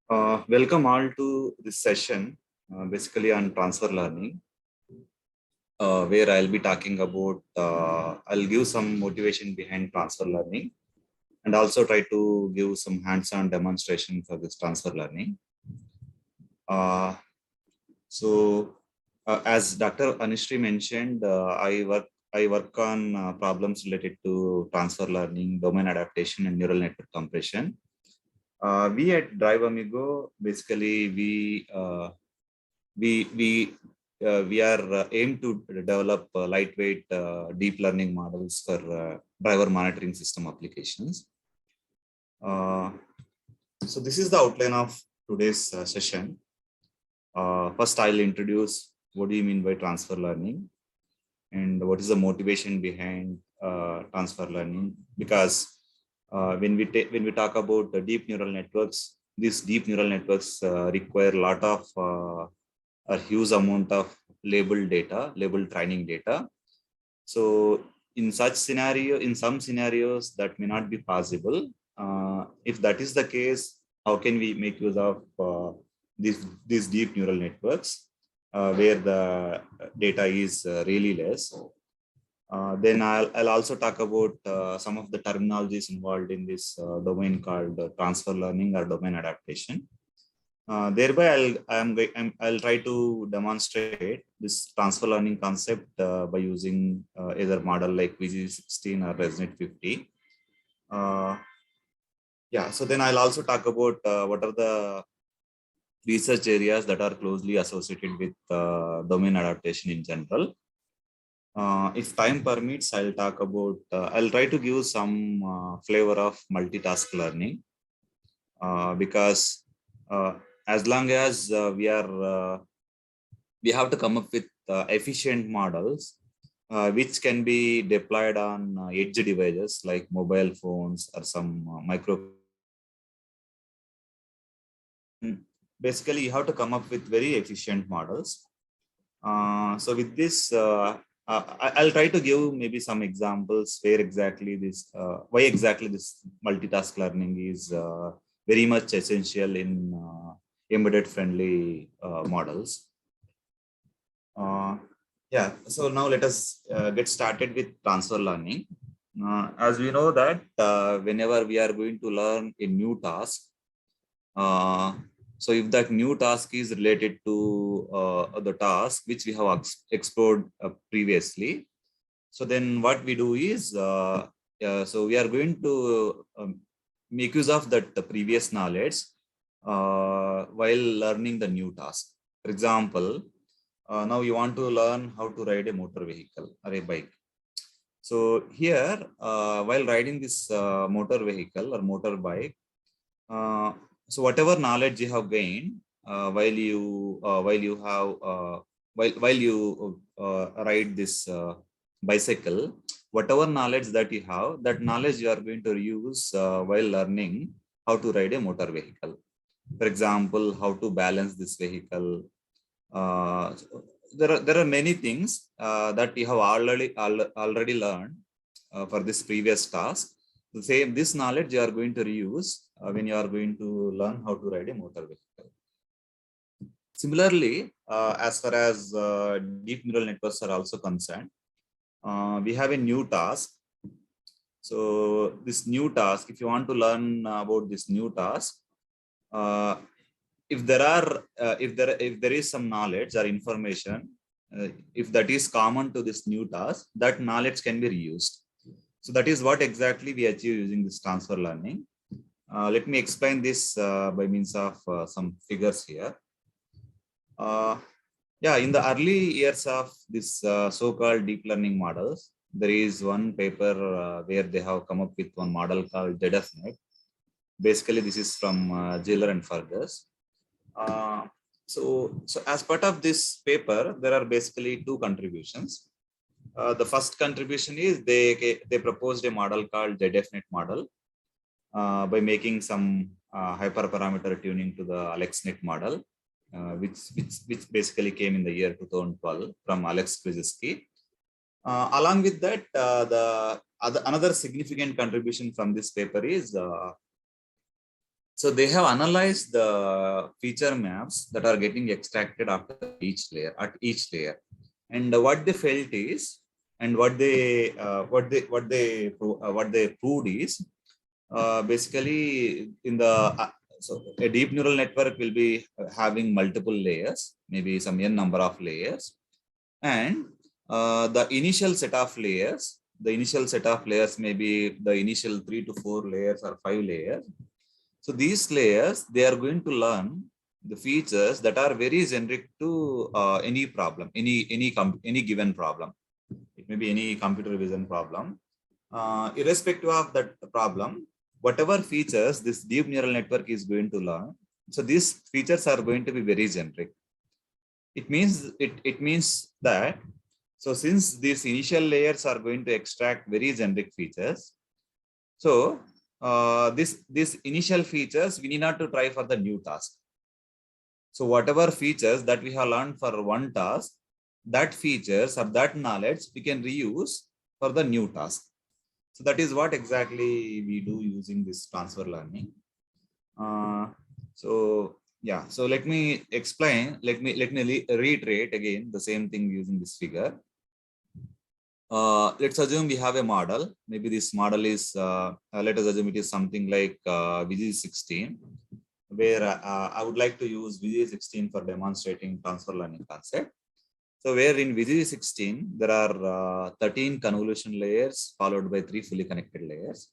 Welcome all to this session, basically on transfer learning, where I'll be talking about, I'll give some motivation behind transfer learning and also try to give some hands-on demonstration for this transfer learning. Uh, as Dr. Anushree mentioned, I work on problems related to transfer learning, domain adaptation, and neural network compression. We at Drive Amigo, basically, we are aimed to develop lightweight deep learning models for driver monitoring system applications. So this is the outline of today's session. First, I'll introduce what do you mean by transfer learning and what is the motivation behind transfer learning. Because when we talk about the deep neural networks, these deep neural networks require a lot of a huge amount of labeled training data. So in some scenarios that may not be possible. If that is the case, how can we make use of these deep neural networks where the data is really less? Then I'll also talk about some of the terminologies involved in this domain called transfer learning or domain adaptation. Thereby, I'll try to demonstrate this transfer learning concept by using either model like VG16 or ResNet 50. Yeah, so then I'll also talk about what are the research areas that are closely associated with domain adaptation in general. If time permits, I'll try to give some flavor of multitask learning because as long as we have to come up with efficient models which can be deployed on edge devices like mobile phones or some micro. Basically, you have to come up with very efficient models. So with this, I'll try to give maybe some examples where exactly why exactly this multitask learning is very much essential in embedded friendly models. Yeah, so now let us get started with transfer learning. As we know that whenever we are going to learn a new task, so if that new task is related to the task which we have explored previously, so then what we do is, so we are going to make use of that the previous knowledge while learning the new task. For example, now you want to learn how to ride a motor vehicle or a bike. So here, while riding this motor vehicle or motorbike, so whatever knowledge you have gained while you ride this bicycle, whatever knowledge that you have, that knowledge you are going to use while learning how to ride a motor vehicle. For example, how to balance this vehicle. There are many things that you have already learned for this previous task. The same this knowledge you are going to reuse when you are going to learn how to ride a motor vehicle. Similarly, as far as deep neural networks are also concerned, we have a new task. So this new task, if you want to learn about this new task, if there is some knowledge or information, if that is common to this new task, that knowledge can be reused. So that is what exactly we achieve using this transfer learning. Let me explain this by means of some figures here. Yeah, in the early years of this so-called deep learning models, there is one paper where they have come up with one model called ZFNet. Basically, this is from Giller and Fergus. So as part of this paper, there are basically two contributions. The first contribution is they proposed a model called ZFNet model by making some hyperparameter tuning to the AlexNet model, which basically came in the year 2012 from Alex Krzyzewski. Along with that, another significant contribution from this paper is So they have analyzed the feature maps that are getting extracted after each layer at each layer, and what they felt is, and what they proved is, basically in the so a deep neural network will be having multiple layers, maybe some n number of layers, and the initial set of layers may be the initial 3 to 4 layers or 5 layers. So these layers, they are going to learn the features that are very generic to any problem, any given problem. It may be any computer vision problem. Irrespective of that problem, whatever features this deep neural network is going to learn, so these features are going to be very generic. It means that, so since these initial layers are going to extract very generic features, so these initial features we need not to try for the new task. So whatever features that we have learned for one task, that features or that knowledge we can reuse for the new task. So that is what exactly we do using this transfer learning. So yeah, so let me explain. Let me reiterate again the same thing using this figure. Let's assume we have a model. Maybe this model is, let us assume it is something like VG16, where I would like to use VG16 for demonstrating transfer learning concept. So where in VG16, there are 13 convolution layers followed by 3 fully connected layers.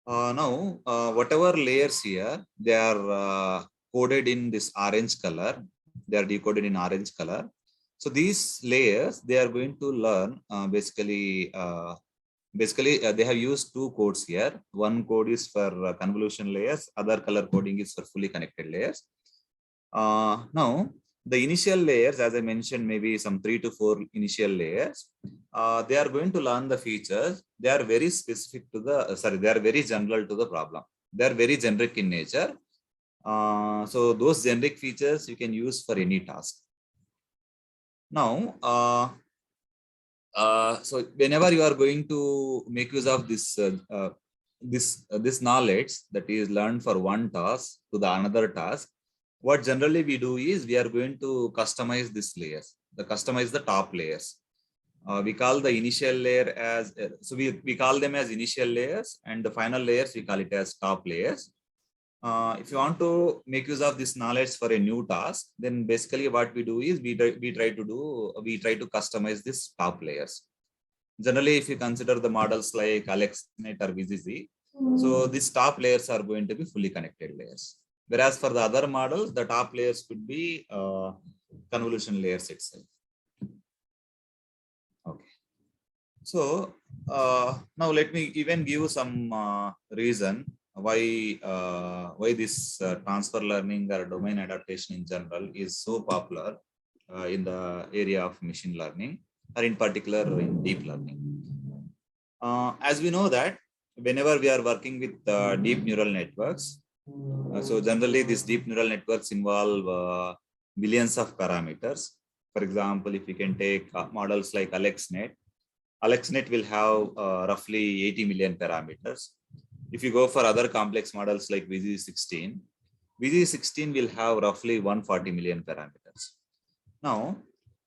Now, whatever layers here, they are coded in this orange color. They are decoded in orange color. So these layers, they are going to learn basically they have used 2 codes here. One code is for convolution layers. Other color coding is for fully connected layers. Now, the initial layers, as I mentioned, maybe some 3 to 4 initial layers, they are going to learn the features. They are very specific to the, they are very general to the problem. They are very generic in nature. So those generic features you can use for any task. Now, so whenever you are going to make use of this this knowledge that is learned for one task to the another task, what generally we do is we are going to customize these layers, customize the top layers. We call the initial layer as, so we call them as initial layers, and the final layers we call it as top layers. If you want to make use of this knowledge for a new task, then basically what we do is we try to customize these top layers. Generally, if you consider the models like AlexNet or VGZ, so these top layers are going to be fully connected layers. Whereas for the other models, the top layers could be convolution layers itself. Okay. So now let me even give some reason why this transfer learning or domain adaptation in general is so popular in the area of machine learning, or in particular in deep learning. As we know that whenever we are working with deep neural networks, so generally these deep neural networks involve millions of parameters. For example, if we can take models like AlexNet will have roughly 80 million parameters. If you go for other complex models like VG16 will have roughly 140 million parameters. Now,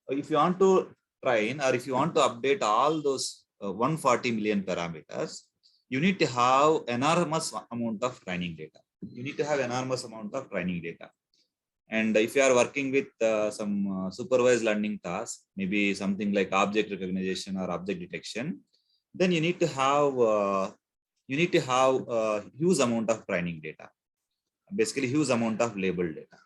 if you want to train, or if you want to update all those 140 million parameters, you need to have enormous amount of training data. And if you are working with some supervised learning tasks, maybe something like object recognition or object detection, then you need to have huge amount of training data, basically huge amount of label data.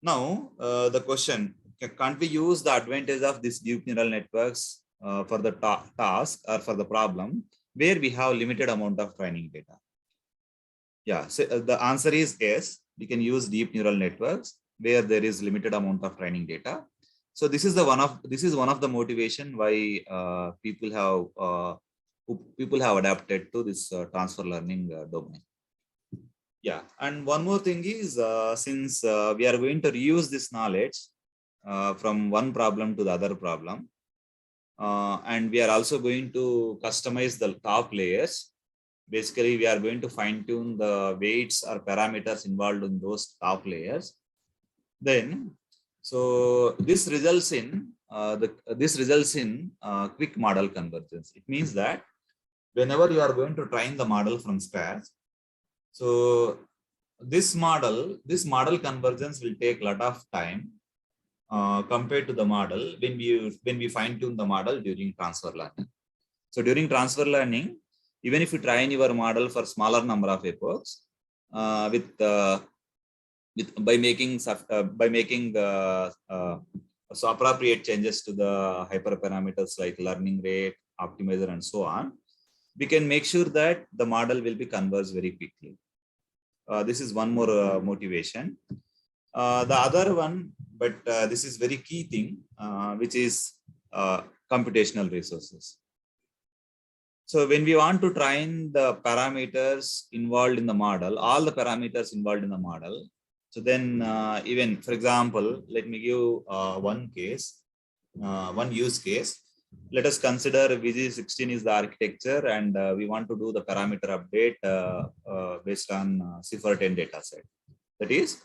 Now the question, can't we use the advantage of these deep neural networks for the task or for the problem where we have limited amount of training data? Yeah, so the answer is yes. We can use deep neural networks where there is limited amount of training data. So this is one of the motivation why people have adapted to this transfer learning domain. Yeah, and one more thing is, since we are going to reuse this knowledge from one problem to the other problem, and we are also going to customize the top layers. basically we are going to fine tune the weights or parameters involved in those top layers. Then, so this results in quick model convergence. It means that whenever you are going to train the model from scratch, so this model convergence will take a lot of time compared to the model when we fine tune the model during transfer learning. So during transfer learning, even if you train your model for smaller number of epochs, by making so appropriate changes to the hyperparameters like learning rate, optimizer, and so on, we can make sure that the model will be converged very quickly. This is one more motivation. The other one, but this is very key thing, which is computational resources. So when we want to train the parameters involved in the model, all the parameters involved in the model, so then even, for example, let me give one use case. Let us consider VG16 is the architecture, and we want to do the parameter update based on CIFAR 10 dataset. That is,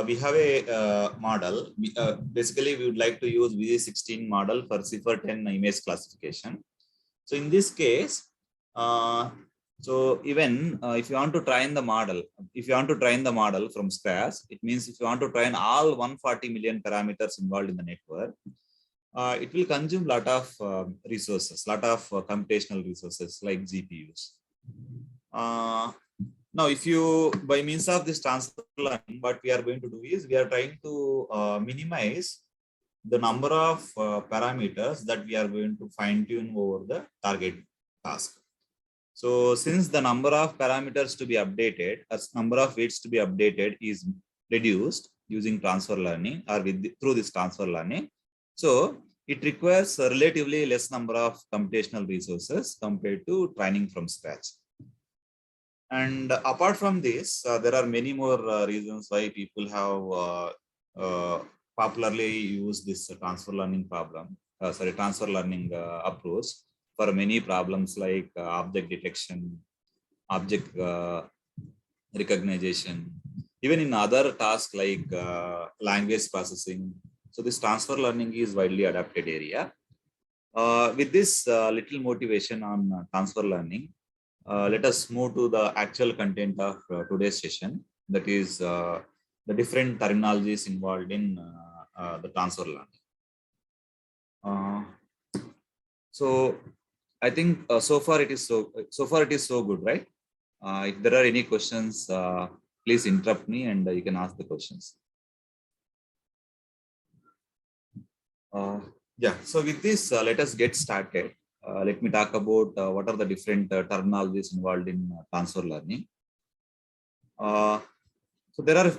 we have a model. Basically, we would like to use VG16 model for CIFAR 10 image classification. So in this case, so even if you want to train the model, from scratch, it means if you want to train all 140 million parameters involved in the network, it will consume a lot of resources, computational resources like GPUs. Now, if you, by means of this transfer learning, what we are going to do is we are trying to minimize the number of parameters that we are going to fine tune over the target task. So since the number of parameters to be updated, as number of weights to be updated is reduced using transfer learning or through this transfer learning, so it requires a relatively less number of computational resources compared to training from scratch. And apart from this, there are many more reasons why people have popularly used this transfer learning approach for many problems like object detection, object recognition, even in other tasks like language processing. So this transfer learning is widely adopted area. With this little motivation on transfer learning, let us move to the actual content of today's session. That is the different terminologies involved in the transfer learning. So I think so far it is so good, right? If there are any questions, please interrupt me and you can ask the questions. Yeah, so with this, let us get started. Let me talk about what are the different terminologies involved in transfer learning. So there are,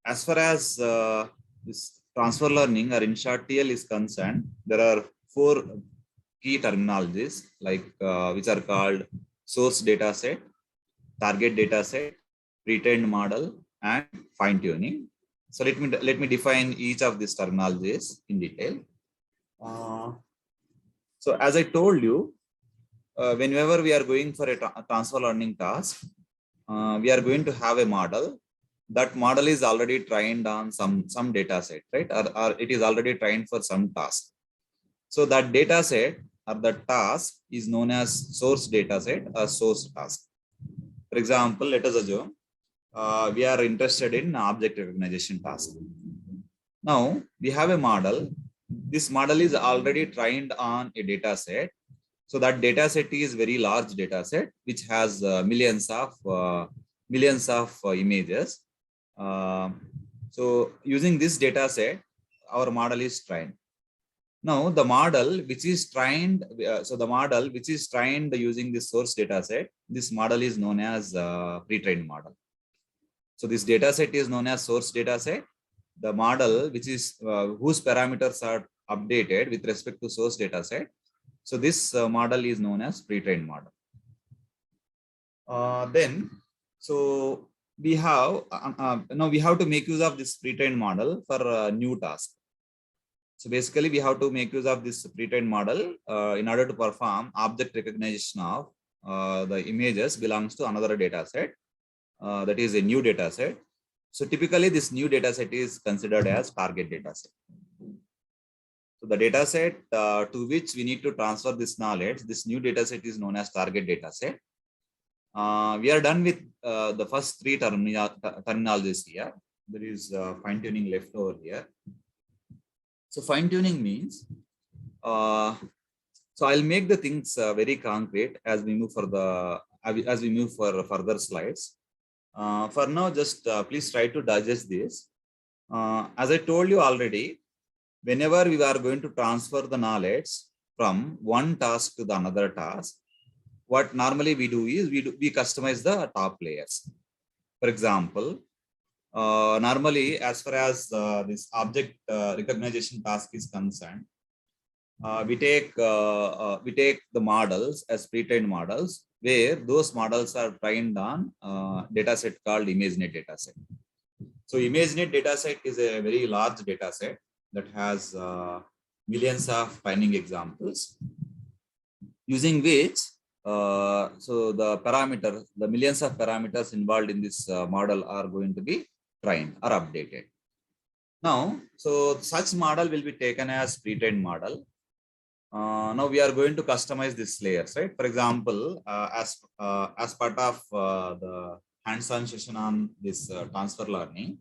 as far as this transfer learning or in short TL is concerned, there are 4 key terminologies like which are called source data set, target data set, pre-trained model, and fine tuning. So let me define each of these terminologies in detail. So as I told you, whenever we are going for a transfer learning task, we are going to have a model. That model is already trained on some data set, right? Or it is already trained for some task. So that data set or the task is known as source data set or source task. For example, let us assume we are interested in object recognition task. Now we have a model. This model is already trained on a data set. So that data set is very large data set, which has millions of images. So using this data set, our model is trained. Now the model which is trained, using this source data set, this model is known as pre-trained model. So this data set is known as source data set. The model which is whose parameters are updated with respect to source data set. So this model is known as pre-trained model. Then, so we have now we have to make use of this pre-trained model for a new task. So basically, we have to make use of this pre-trained model in order to perform object recognition of the images belongs to another data set, that is a new data set. So typically this new data set is considered as target data set. So the data set to which we need to transfer this knowledge, this new data set is known as target data set. We are done with the first three terminologies here. There is fine tuning left over here. So fine tuning means, so I'll make the things very concrete as we move for further slides. For now, just please try to digest this. As I told you already, whenever we are going to transfer the knowledge from one task to the another task, what normally we do is we customize the top layers. For example, normally as far as this object recognition task is concerned, we take the models as pre-trained models, where those models are trained on data set called ImageNet dataset. So ImageNet dataset is a very large data set that has millions of training examples, using which so the millions of parameters involved in this model are going to be trained or updated. Now, so such model will be taken as pre-trained model. Now we are going to customize this layers, right? For example, as part of the hands-on session on this transfer learning,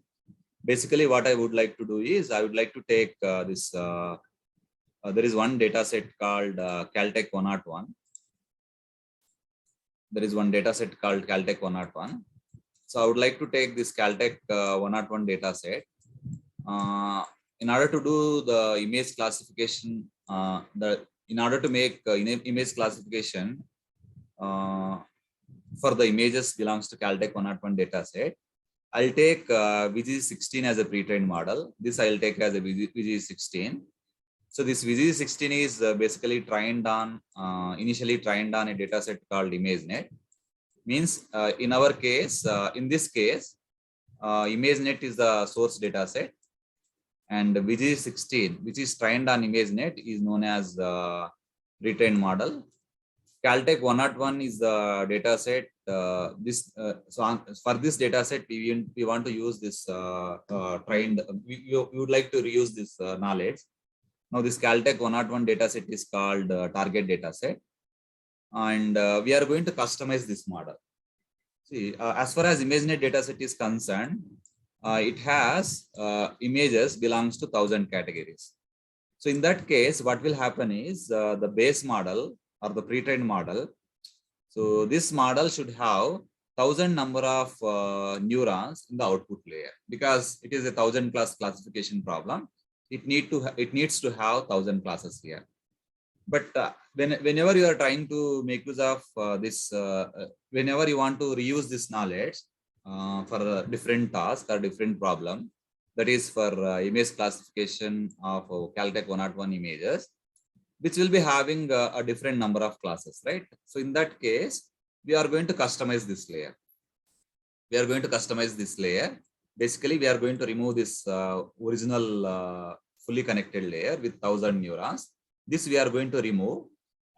basically what I would like to do is I would like to take this. There is one data set called Caltech 101. There is one data set called Caltech 101. So I would like to take this Caltech 101 data set. In order to do the image classification, in order to make image classification for the images belongs to Caltech 101 data set, I'll take VG16 as a pre-trained model. This I'll take as a VG16. So this VG16 is basically trained on, initially trained on a data set called ImageNet. Means in our case, in this case, ImageNet is the source data set, and VG16, which is trained on ImageNet, is known as retrained model. Caltech 101 is the data set. For this data set, we want to use this trained. We would like to reuse this knowledge. Now, this Caltech 101 data set is called target data set, and we are going to customize this model. See, as far as ImageNet data set is concerned, it has images belongs to 1,000 categories. So in that case, what will happen is the base model or the pre-trained model. So this model should have 1,000 number of neurons in the output layer, because it is a 1,000 class classification problem. It needs to have 1,000 classes here. But whenever you are trying to make use of this, whenever you want to reuse this knowledge for a different task or different problem, that is for image classification of Caltech 101 images, which will be having a different number of classes, right? So in that case, we are going to customize this layer. We are going to customize this layer. Basically, we are going to remove this original fully connected layer with 1,000 neurons. This we are going to remove,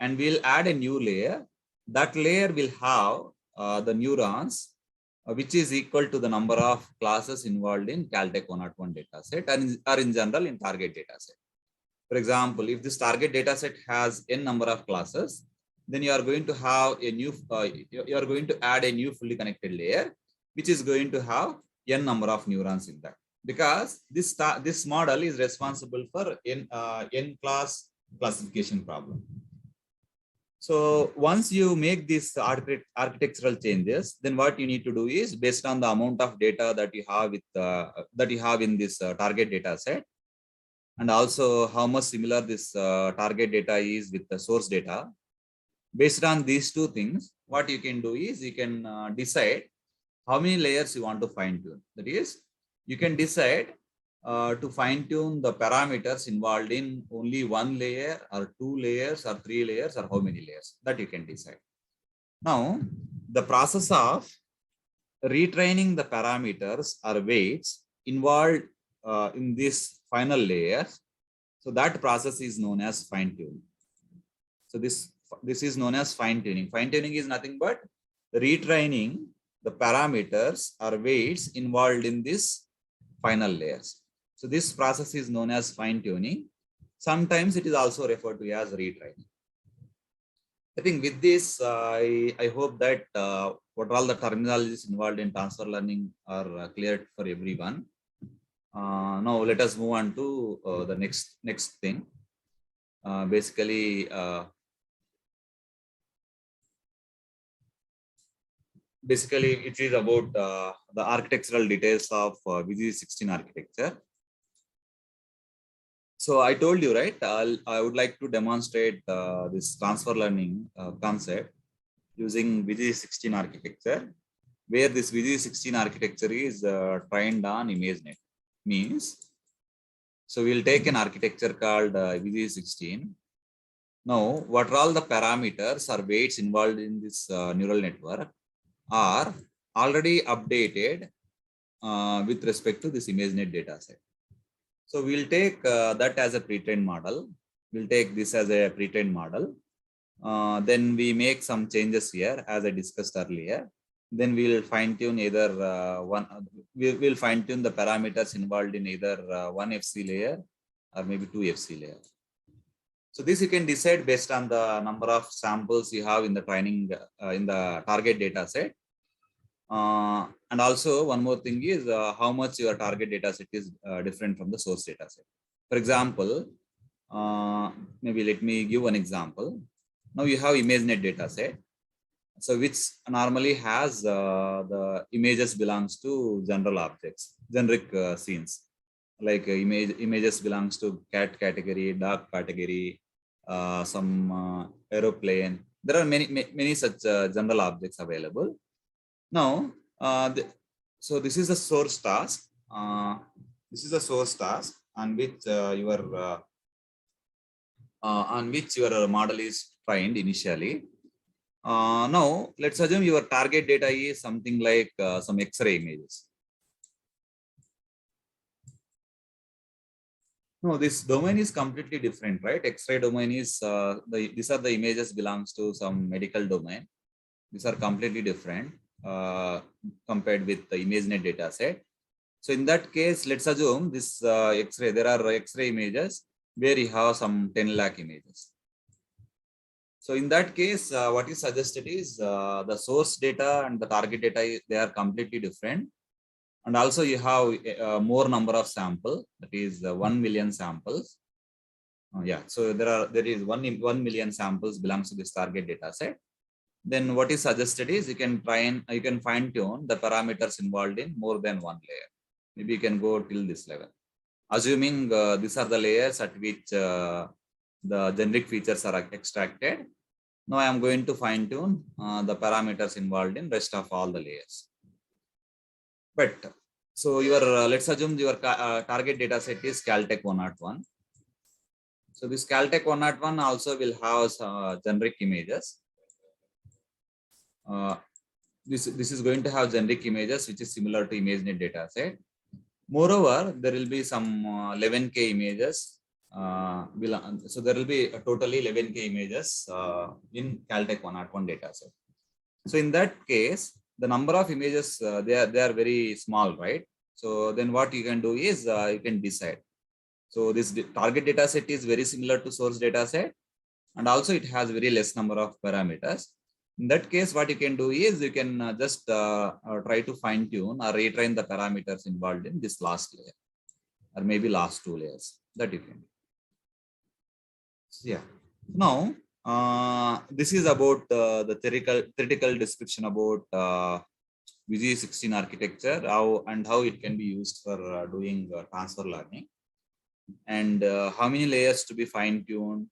and we'll add a new layer. That layer will have the neurons, which is equal to the number of classes involved in Caltech 101 dataset, and or in general in target dataset. For example, if this target dataset has n number of classes, then you are going to have a new, you are going to add a new fully connected layer, which is going to have n number of neurons in that, because this model is responsible for n class classification problem. So once you make these architectural changes, then what you need to do is, based on the amount of data that you have with that you have in this target data set, and also how much similar this target data is with the source data, based on these two things, what you can do is you can decide how many layers you want to fine tune. That is, you can decide to fine tune the parameters involved in only one layer or two layers or three layers or how many layers, that you can decide. Now, the process of retraining the parameters or weights involved in this final layer, so that process is known as fine tuning. So this this is known as fine tuning. Fine tuning is nothing but retraining the parameters or weights involved in this final layers. So this process is known as fine tuning. Sometimes it is also referred to as retraining. I think with this, I hope that what all the terminologies involved in transfer learning are clear for everyone. Now let us move on to the next thing. Basically, it is about the architectural details of VG16 architecture. So I told you, right, I would like to demonstrate this transfer learning concept using VG16 architecture, where this VG16 architecture is trained on ImageNet. Means, so we'll take an architecture called VG16. Now, what are all the parameters or weights involved in this neural network are already updated with respect to this ImageNet dataset. So we'll take that as a pre-trained model. We'll take this as a pre-trained model. Then we make some changes here, as I discussed earlier. Then we'll fine-tune either we'll fine-tune the parameters involved in either one FC layer or maybe two FC layers. So this you can decide based on the number of samples you have in the training in the target data set. And also one more thing is how much your target data set is different from the source data set. For example, maybe let me give one example. Now you have ImageNet data set, so which normally has the images belongs to general objects, generic scenes, like images belongs to cat category, dog category, some aeroplane. There are many such general objects available. Now, so this is the source task. This is the source task on which your model is trained initially. Now, let's assume your target data is something like some X-ray images. No, this domain is completely different, right? X-ray domain is these are the images belongs to some medical domain. These are completely different compared with the ImageNet data set. So in that case, let's assume this X-ray, there are X-ray images where you have some 10 lakh images. So in that case, what is suggested is the source data and the target data, they are completely different. And also you have more number of samples, that is 1 million samples. Yeah, so there is 1 million samples belongs to this target data set. Then what is suggested is you can fine tune the parameters involved in more than one layer. Maybe you can go till this level. Assuming these are the layers at which the generic features are extracted. Now I am going to fine tune the parameters involved in rest of all the layers. But so your let's assume your target data set is Caltech 101. So this Caltech 101 also will have generic images. This is going to have generic images which is similar to ImageNet data set. Moreover, there will be some 11K images. So there will be totally 11K images in Caltech 101 data set. So in that case, the number of images they are very small, right? So then what you can do is you can decide. So this target data set is very similar to source data set, and also it has very less number of parameters. In that case, what you can do is you can just try to fine tune or retrain the parameters involved in this last layer, or maybe last two layers, that you can do. Yeah. Now, this is about the theoretical description about VG16 architecture, how it can be used for doing transfer learning, and how many layers to be fine tuned.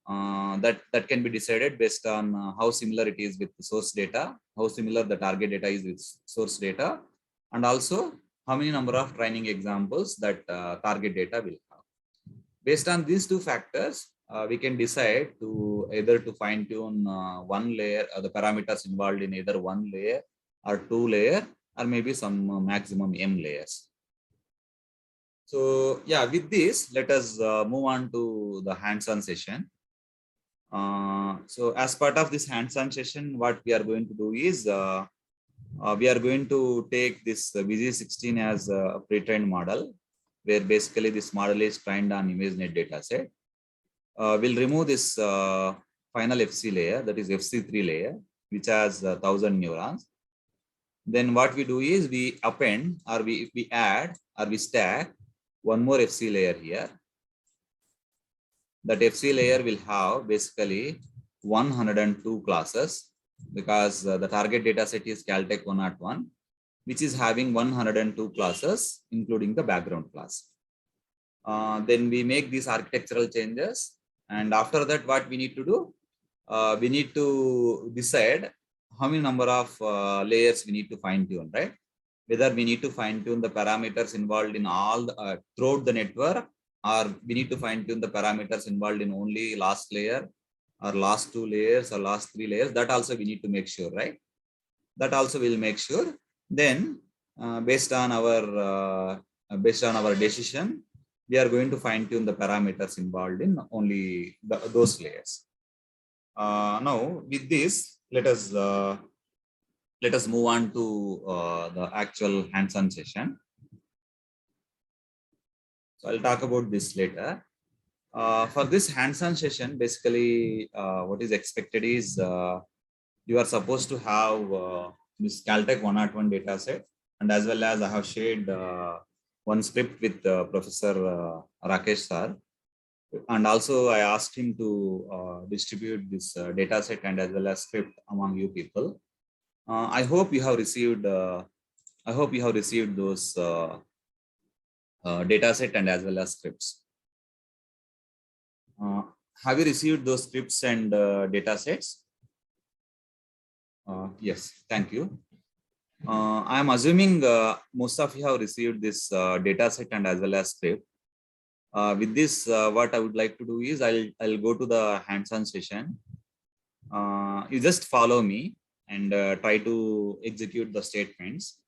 That can be decided based on how similar it is with the source data, how similar the target data is with source data, and also how many number of training examples that target data will have. Based on these two factors, we can decide to either to fine tune one layer, the parameters involved in either one layer or two layer, or maybe some maximum M layers. So yeah, with this, let us move on to the hands-on session. So as part of this hands-on session, what we are going to do is we are going to take this VG16 as a pre-trained model, where basically this model is trained on ImageNet dataset. We'll remove this final FC layer, that is FC3 layer, which has 1,000 neurons. Then what we do is we append, or we add, or we stack one more FC layer here. That FC layer will have basically 102 classes, because the target data set is Caltech 101, which is having 102 classes, including the background class. Then we make these architectural changes. And after that, what we need to do? We need to decide how many number of layers we need to fine tune, right? Whether we need to fine tune the parameters involved in all throughout the network, or we need to fine tune the parameters involved in only last layer, or last 2 layers, or last 3 layers. That also we need to make sure, right? That also we'll make sure. Then based on our decision, we are going to fine tune the parameters involved in only those layers. Now with this, let us move on to the actual hands-on session. So I'll talk about this later. For this hands-on session, basically what is expected is you are supposed to have this Caltech 101 data set, and as well as I have shared one script with Professor Rakesh sir. And also I asked him to distribute this data set and as well as script among you people. I hope you have received those data set and as well as scripts. Have you received those scripts and data sets? Yes, thank you. I am assuming most of you have received this data set and as well as script. With this, what I would like to do is I'll go to the hands-on session. You just follow me and try to execute the statements.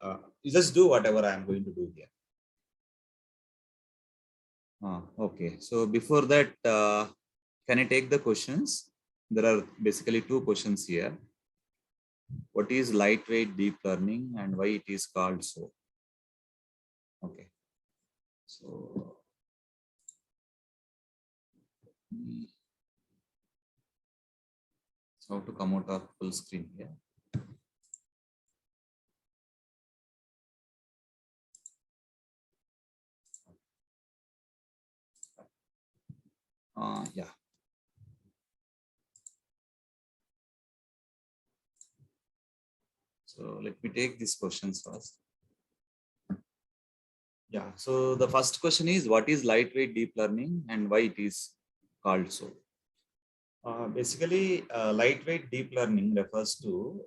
You just do whatever I am going to do here. Okay, so before that, can I take the questions? There are basically 2 questions here. What is lightweight deep learning and why it is called so? Okay, so how to come out of full screen here? Yeah. So let me take these questions first. Yeah. So the first question is, what is lightweight deep learning and why it is called so? Basically, lightweight deep learning refers to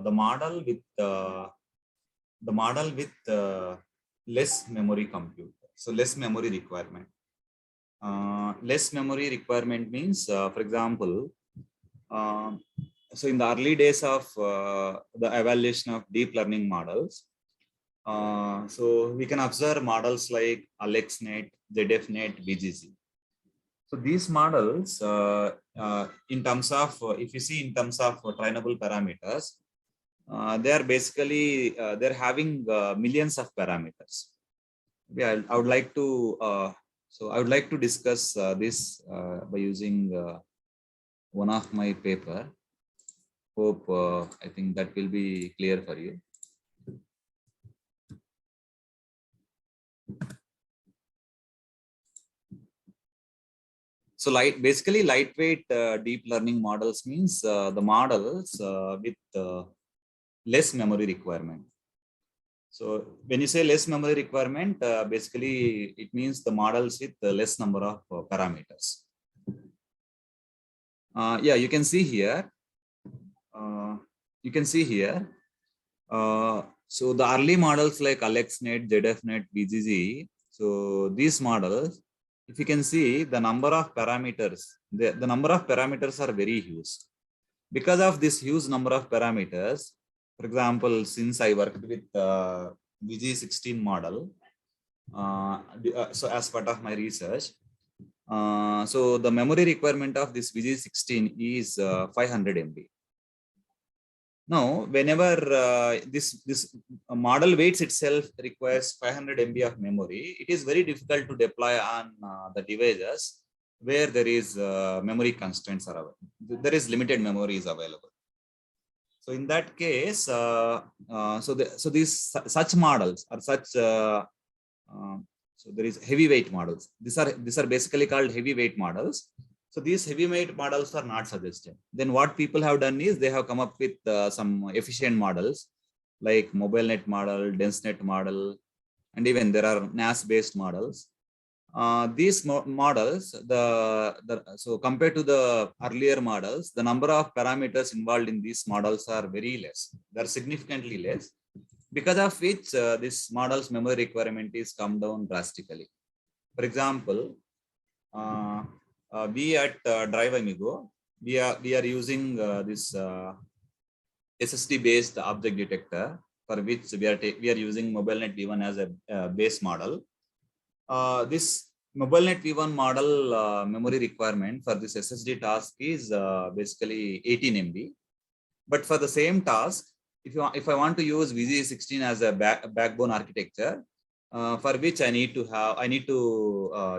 the model with less memory compute. So less memory requirement. Less memory requirement means, for example, so in the early days of the evaluation of deep learning models, so we can observe models like AlexNet, ZFNet, BGC. So these models, in terms of, if you see in terms of trainable parameters, they are basically, they're having millions of parameters. Yeah, I would like to, so I would like to discuss this by using one of my paper. Hope, I think that will be clear for you. So basically lightweight deep learning models means the models with less memory requirement. So when you say less memory requirement, basically it means the models with less number of parameters. Yeah, you can see here. So the early models like AlexNet, ZFNet, BGG. So these models, if you can see the number of parameters, the number of parameters are very huge. Because of this huge number of parameters, for example, since I worked with VG16 model, so as part of my research, So the memory requirement of this VG16 is 500 MB. Now, whenever this model weights itself requires 500 MB of memory, it is very difficult to deploy on the devices where there is memory constraints are available. There is limited memory is available. So in that case, so these such models are such. So there is heavyweight models. These are basically called heavyweight models. So these heavyweight models are not suggested. Then what people have done is they have come up with some efficient models like mobile net model, dense net model, and even there are NAS based models. These models, so compared to the earlier models, the number of parameters involved in these models are very less. They're significantly less, because of which this model's memory requirement is come down drastically. For example, we at Drive Amigo, we are using this SSD based object detector, for which we are using MobileNet V1 as a base model. This MobileNet V1 model memory requirement for this SSD task is basically 18 MB. But for the same task, if I want to use VG16 as a backbone architecture, for which I need to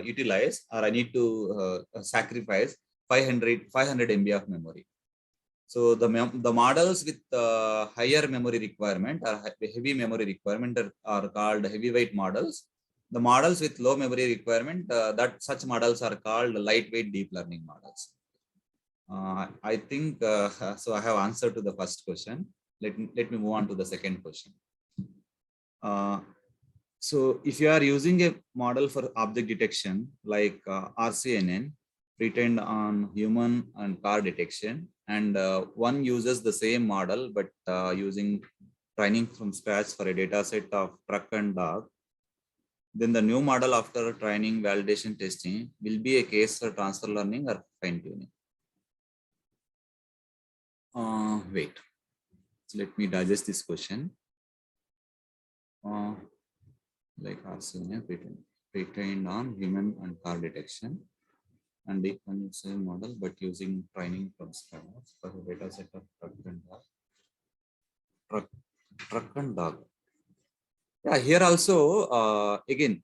utilize, or I need to sacrifice 500 MB of memory. So the models with higher memory requirement or heavy memory requirement are called heavyweight models. The models with low memory requirement, that such models are called lightweight deep learning models. I think so. I have answered to the first question. Let me move on to the second question. So if you are using a model for object detection like RCNN, trained on human and car detection, and one uses the same model but using training from scratch for a data set of truck and dog, then the new model after training, validation, testing will be a case for transfer learning or fine tuning. Wait, so let me digest this question. Like RCNA trained on human and car detection, and the same model but using training from scratch for a data set of truck and dog. Truck and dog. Yeah, here also again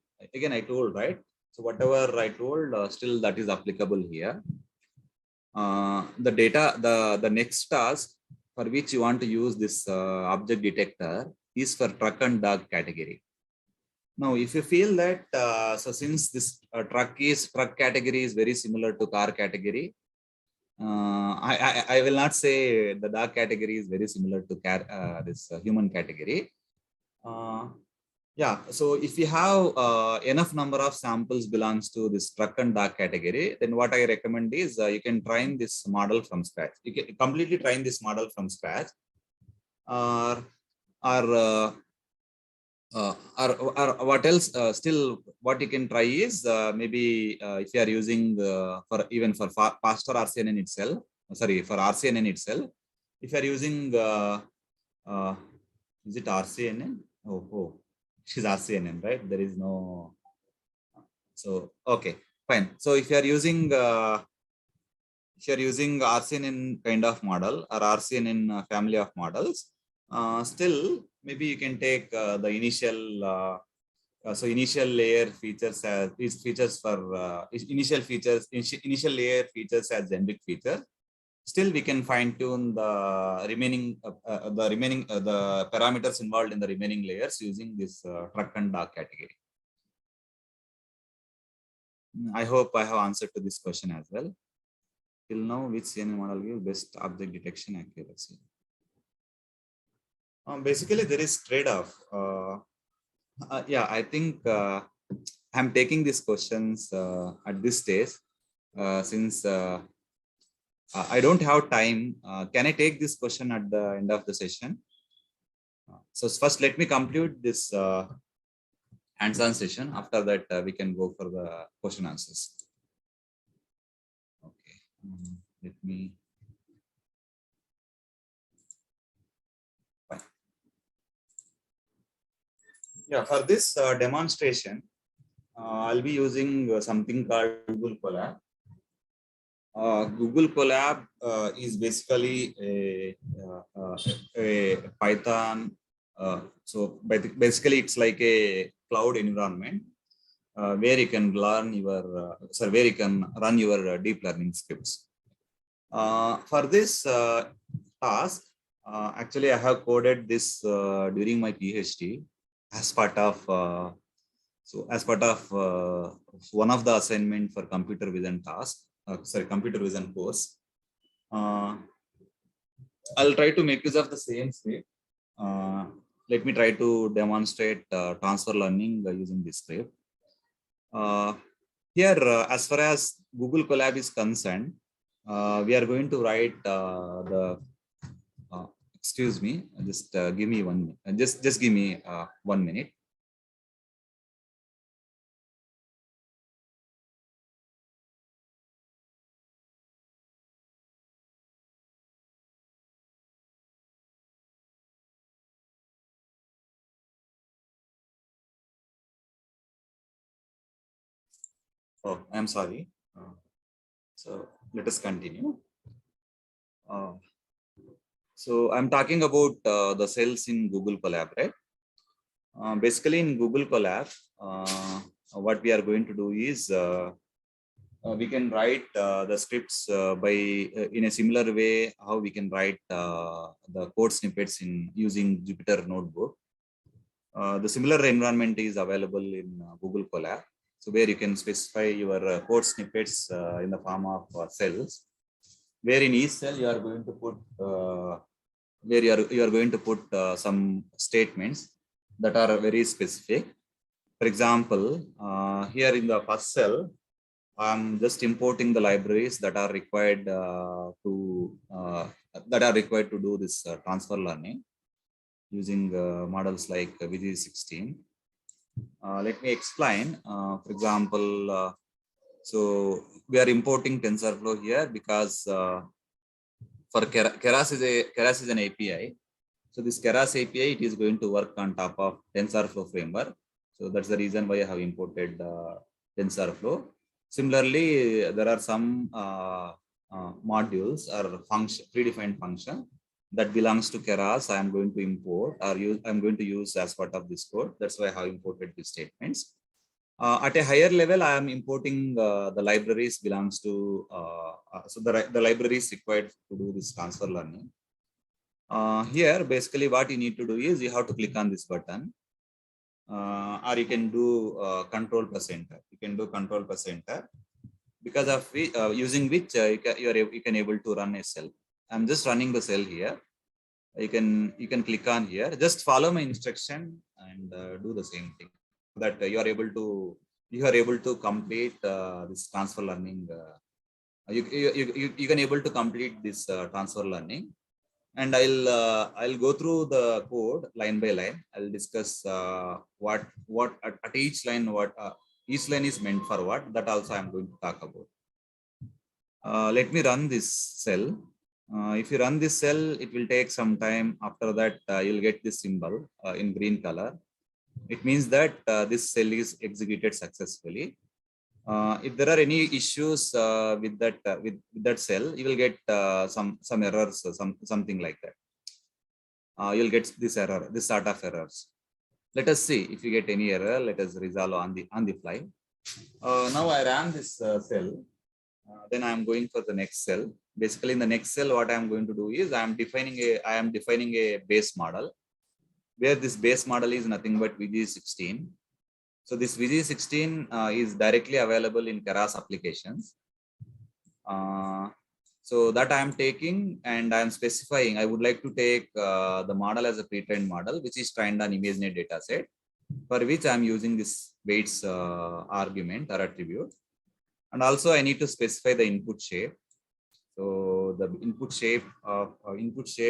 I told, right? So whatever I told, still that is applicable here. The data, the next task for which you want to use this object detector is for truck and dog category. Now, if you feel that, so since this truck category is very similar to car category, I will not say the dog category is very similar to this human category. Yeah, so if you have enough number of samples belongs to this truck and dog category, then what I recommend is you can train this model from scratch. You can completely train this model from scratch, or what else? Still, what you can try is maybe if you are using for even for faster RCNN itself. Sorry, for RCNN itself, if you are using is it RCNN? Oh, it is RCNN, right? There is no. So okay, fine. So if you are using RCNN kind of model or RCNN family of models, still maybe you can take the initial initial layer features as these features for initial layer features as Zenvik feature. Still we can fine tune the remaining the parameters involved in the remaining layers using this truck and dog category. I hope I have answered to this question as well. Till now, which CNN model gives best object detection accuracy? Basically, there is trade-off. Yeah, I think I'm taking these questions at this stage since I don't have time. Can I take this question at the end of the session? So first, let me conclude this hands-on session. After that, we can go for the question answers. Okay, let me. Yeah, for this demonstration, I'll be using something called Google Colab. Google Colab is basically a Python. So basically, it's like a cloud environment where you can learn your where you can run your deep learning scripts. For this task, actually, I have coded this during my PhD as part of one of the assignment for computer vision task. Computer vision course. Uh, I'll try to make use of the same script. Uh, Let me try to demonstrate transfer learning using this script. Here, as far as Google Colab is concerned, we are going to write excuse me, just give me 1 minute. Just give me 1 minute. Oh, I'm sorry. So let us continue. Uh, so I'm talking about the cells in Google Colab, right? Basically, in Google Colab, what we are going to do is we can write the scripts by in a similar way how we can write the code snippets in using Jupyter Notebook. The similar environment is available in Google Colab. So where you can specify your code snippets in the form of cells, where in each cell you are going to put some statements that are very specific. For example, here in the first cell, I'm just importing the libraries that are required to do this transfer learning using models like VG16. Let me explain. For example, so we are importing TensorFlow here because for Keras is an API. So this Keras API, it is going to work on top of TensorFlow framework. So that's the reason why I have imported TensorFlow. Similarly, there are some modules or predefined function that belongs to Keras. I am going to import or I'm going to use as part of this code. That's why I have imported these statements. At a higher level, I am importing the libraries belongs to, so the libraries required to do this transfer learning. Here, basically what you need to do is you have to click on this button or you can do control plus enter. You can do control plus enter because of using which you can able to run a cell. I'm just running the cell here. You can click on here. Just follow my instruction and do the same thing that you are able to complete this transfer learning. You can able to complete this transfer learning. And I'll go through the code line by line. I'll discuss what at each line what each line is meant for what. That also I'm going to talk about. Let me run this cell. If you run this cell, it will take some time. After that, you'll get this symbol in green color. It means that this cell is executed successfully. If there are any issues with that cell, you will get some errors, something like that. You'll get this error, this sort of errors. Let us see if you get any error. Let us resolve on the fly. Now I ran this cell. Then I am going for the next cell. Basically, in the next cell, what I am going to do is I am defining a base model, where this base model is nothing but VG16. So this VG16 is directly available in Keras applications. So that I am taking and I am specifying, I would like to take the model as a pre-trained model, which is trained on ImageNet dataset, for which I am using this weights argument or attribute. And also I need to specify the input shape. So the input shape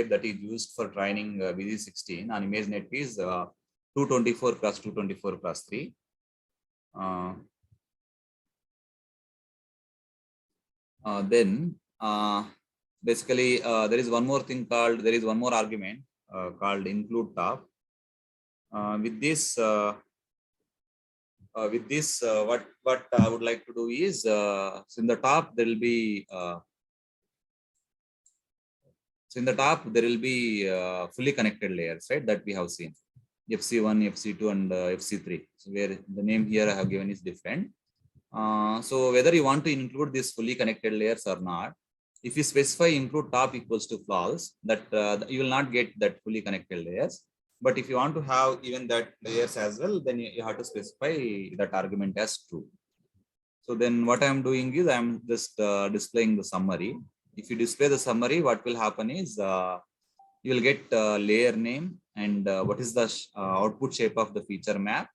that is used for training VG16 on ImageNet is 224 plus 224 plus 3. Then basically there is one more argument called include top. With this with this, what I would like to do is, so in the top there will be fully connected layers, right? That we have seen FC1, FC2, and FC3. So where the name here I have given is different. So whether you want to include these fully connected layers or not, if you specify include top equals to false, that you will not get that fully connected layers. But if you want to have even that layers as well, then you have to specify that argument as true. So then what I'm doing is I'm just displaying the summary. If you display the summary, what will happen is you will get layer name and what is the output shape of the feature map.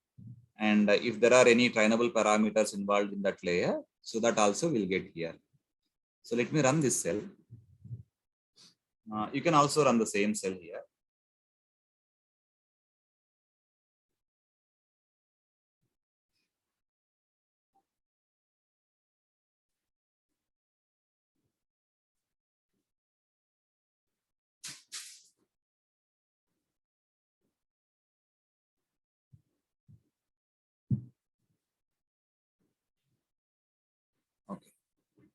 And if there are any trainable parameters involved in that layer, so that also will get here. So let me run this cell. You can also run the same cell here. Okay.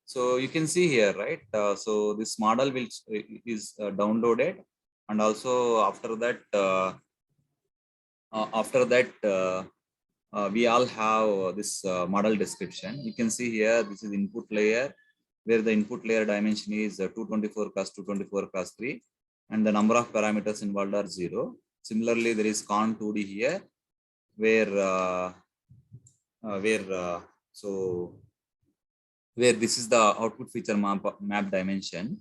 So you can see here, right? So this model is downloaded, and also after that we all have this model description. You can see here, this is input layer, where the input layer dimension is 224 cross 224 cross 3, and the number of parameters involved are 0. Similarly, there is con 2D here, where where this is the output feature map dimension.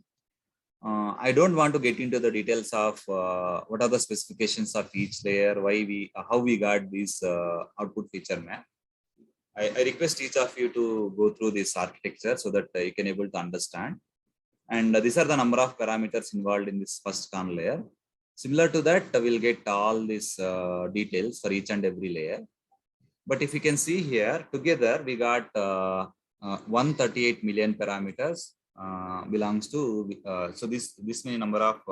I don't want to get into the details of what are the specifications of each layer, how we got this output feature map. I request each of you to go through this architecture so that you can able to understand. And these are the number of parameters involved in this first con layer. Similar to that, we'll get all these details for each and every layer. But if you can see here, together we got 138 million parameters belongs to. So this many number of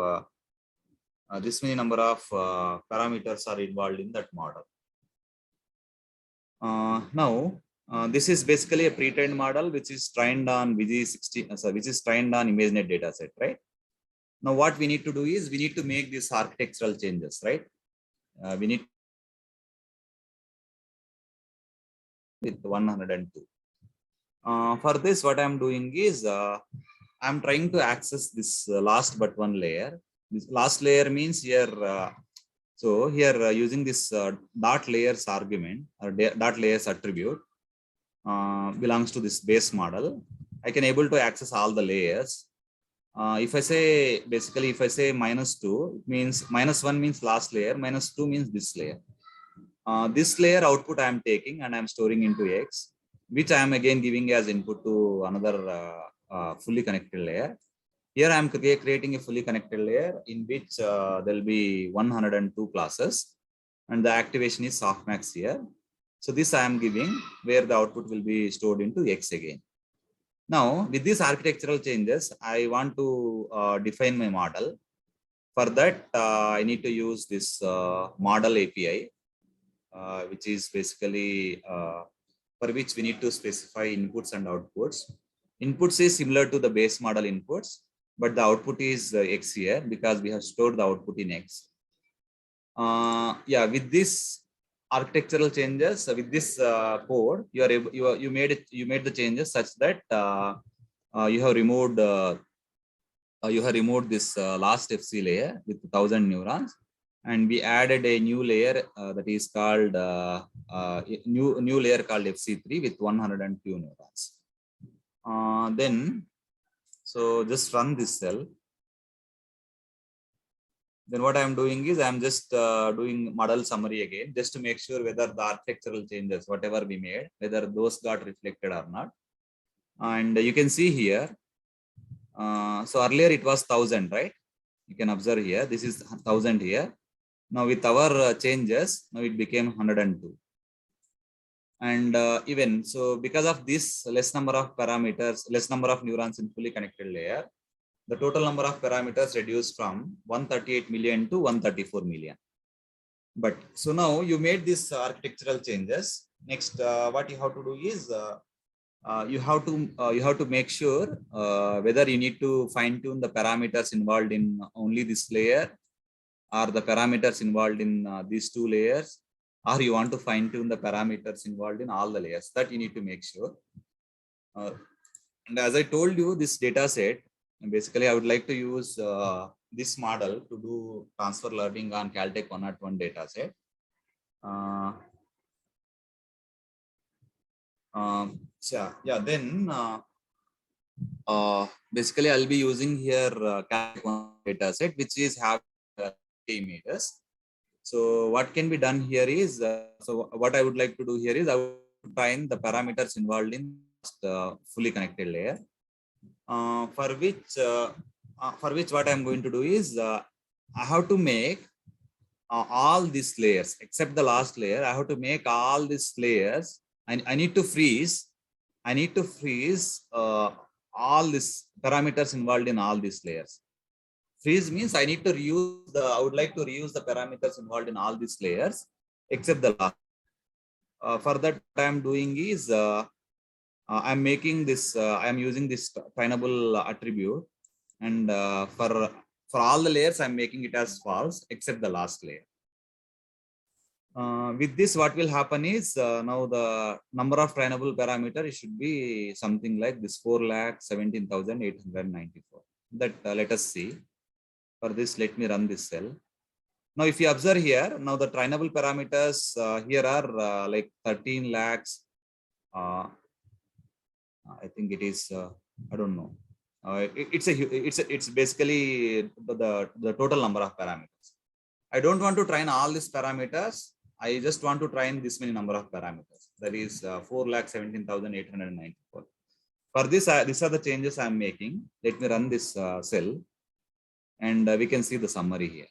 parameters are involved in that model. Now, this is basically a pre-trained model which is trained on VG60, which is trained on ImageNet dataset, right? Now, what we need to do is we need to make these architectural changes, right? We need with 102. For this, what I'm doing is I'm trying to access this last but one layer. This last layer means here. So here using this dot layers argument or dot layers attribute belongs to this base model. I can able to access all the layers. If I say basically if I say -2, it means -1 means last layer, -2 means this layer. This layer output I am taking and I am storing into X, which I am again giving as input to another fully connected layer. Here I am creating a fully connected layer in which there will be 102 classes, and the activation is softmax here. So this I am giving where the output will be stored into X again. Now with these architectural changes, I want to define my model. For that, I need to use this model API, which is basically for which we need to specify inputs and outputs. Inputs is similar to the base model inputs, but the output is X here because we have stored the output in X. Yeah, with this architectural changes, with this code, you made the changes such that you have removed this last FC layer with 1000 neurons, and we added a new layer that is called new layer called FC3 with 102 neurons. Then, so just run this cell. Then what I am doing is I am just doing model summary again, just to make sure whether the architectural changes, whatever we made, whether those got reflected or not. And you can see here, so earlier it was 1000, right? You can observe here, this is 1000 here. Now with our changes, now it became 102. And even so, because of this less number of parameters, less number of neurons in fully connected layer, the total number of parameters reduced from 138 million to 134 million. But so now you made these architectural changes. Next, what you have to do is you have to make sure whether you need to fine tune the parameters involved in only this layer or the parameters involved in these two layers, or you want to fine tune the parameters involved in all the layers. That you need to make sure. And as I told you, this data set, basically I would like to use this model to do transfer learning on Caltech 101 data set. Yeah, then basically I'll be using here data set, which is having images. So what can be done here is, so what I would like to do here is I would find the parameters involved in fully connected layer, for which what I'm going to do is I have to make all these layers except the last layer. I have to make all these layers. I need to freeze. I need to freeze all these parameters involved in all these layers. Freeze means I need to reuse the. I would like to reuse the parameters involved in all these layers except the last. For that, what I'm doing is I'm making this. I'm using this trainable attribute, and for all the layers, I'm making it as false except the last layer. With this, what will happen is now the number of trainable parameter it should be something like this 4,17,894. That let us see. For this, let me run this cell. Now, if you observe here, now the trainable parameters here are like 13 lakhs. I think it is. I don't know. It's basically the total number of parameters. I don't want to train all these parameters. I just want to train this many number of parameters. That is 4,17,894. For this, these are the changes I'm making. Let me run this cell, and we can see the summary here.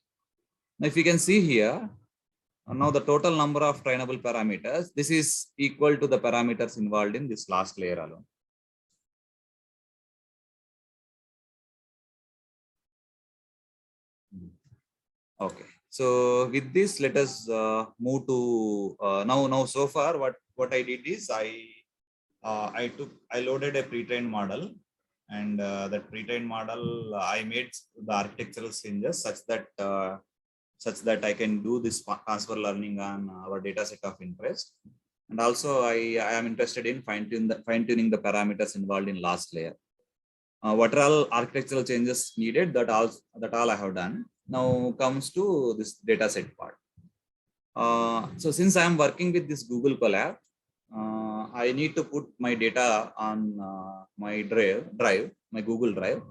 Now, if you can see here, now the total number of trainable parameters, this is equal to the parameters involved in this last layer alone. Okay. So with this, let us move to now. So far, what I did is I loaded a pre-trained model, and that pre-trained model I made the architectural changes such that I can do this transfer learning on our data set of interest. And also I am interested in fine-tuning the parameters involved in last layer. What are all architectural changes needed? That all I have done. Now comes to this data set part. So since I am working with this Google Colab, I need to put my data on my my Google Drive.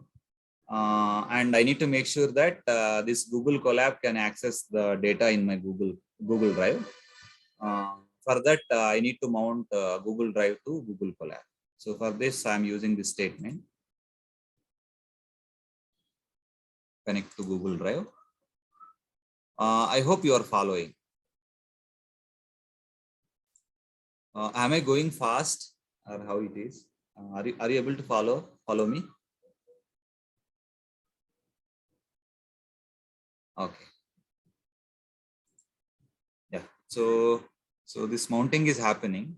And I need to make sure that this Google Colab can access the data in my Google Drive. For that, I need to mount Google Drive to Google Colab. So for this, I'm using this statement. Connect to Google Drive. I hope you are following. Am I going fast or how it is? Are you able to follow me? Okay. Yeah. So this mounting is happening.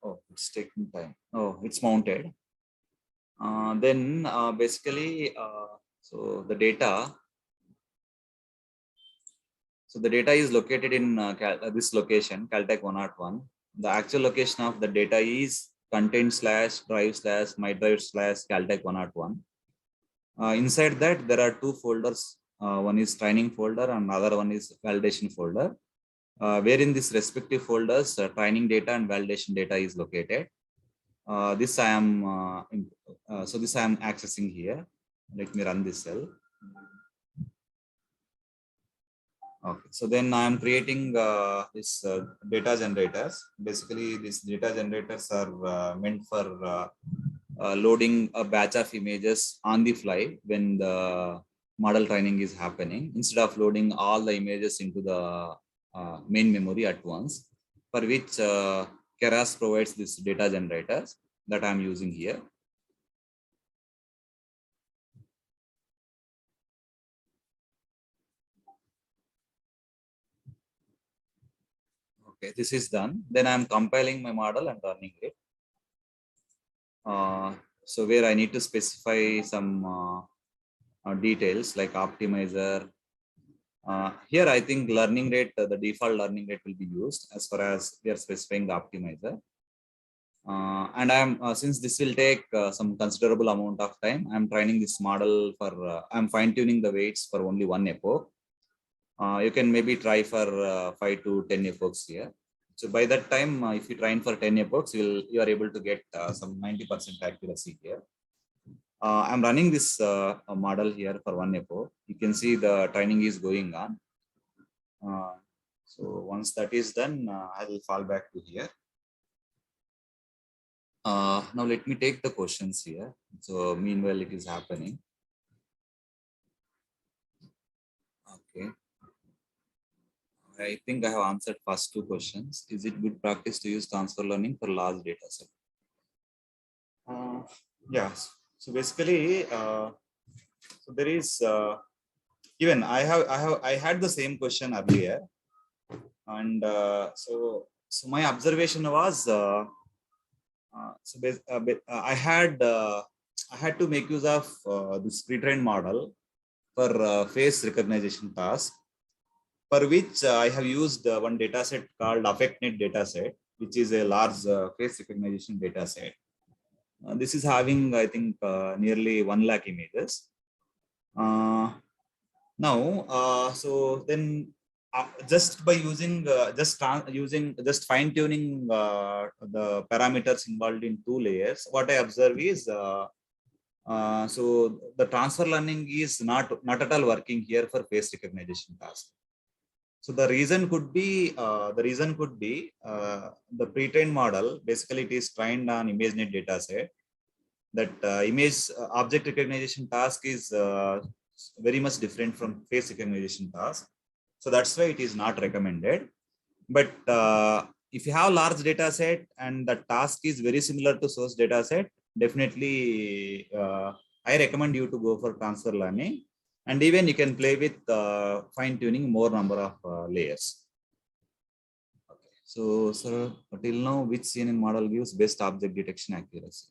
Oh, it's taking time. Oh, it's mounted. Then basically, so the data. So the data is located in this location, Caltech 101. The actual location of the data is content/drive/my drive/Caltech 101. Inside that, there are two folders. One is training folder and other one is validation folder. Where in this respective folders, training data and validation data is located. This I am this I am accessing here. Let me run this cell. Okay, so then I am creating this data generators. Basically, these data generators are meant for loading a batch of images on the fly when the model training is happening, instead of loading all the images into the main memory at once, for which Keras provides this data generators that I'm using here. Okay, this is done. Then I'm compiling my model and running it. So where I need to specify some details like optimizer. Here, I think learning rate, the default learning rate will be used as far as we are specifying the optimizer. And I'm since this will take some considerable amount of time, I'm training this model for, I'm fine tuning the weights for only one epoch. You can maybe try for 5 to 10 epochs here. So by that time, if you train for 10 epochs, you are able to get some 90% accuracy here. I'm running this model here for one epoch. You can see the training is going on. So once that is done, I will fall back to here. Now let me take the questions here. So meanwhile, it is happening. Okay. I think I have answered first two questions. Is it good practice to use transfer learning for large data set? Yes. So basically, so there is even I had the same question earlier, and so my observation was I had to make use of this pre-trained model for face recognition task, for which I have used one data set called AffectNet dataset, which is a large face recognition data set. This is having, I think, nearly 1 lakh images. So then just by using just fine tuning the parameters involved in two layers, what I observe is so the transfer learning is not at all working here for face recognition task. So the reason could be the pre-trained model. Basically, it is trained on ImageNet dataset. That image object recognition task is very much different from face recognition task. So that's why it is not recommended. But if you have large data set and the task is very similar to source data set, definitely I recommend you to go for transfer learning. And even you can play with fine tuning more number of layers. Okay. So, sir, till now, which CNN model gives best object detection accuracy?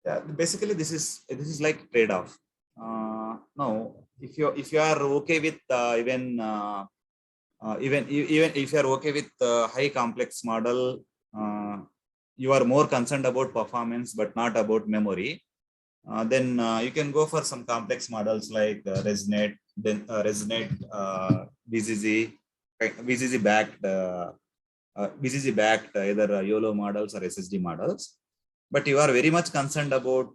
Yeah, basically this is like trade-off. Now, if you are okay with even if you are okay with high complex model, you are more concerned about performance but not about memory, then you can go for some complex models like ResNet, then ResNet, VCZ, VCZ backed either YOLO models or SSD models. But you are very much concerned about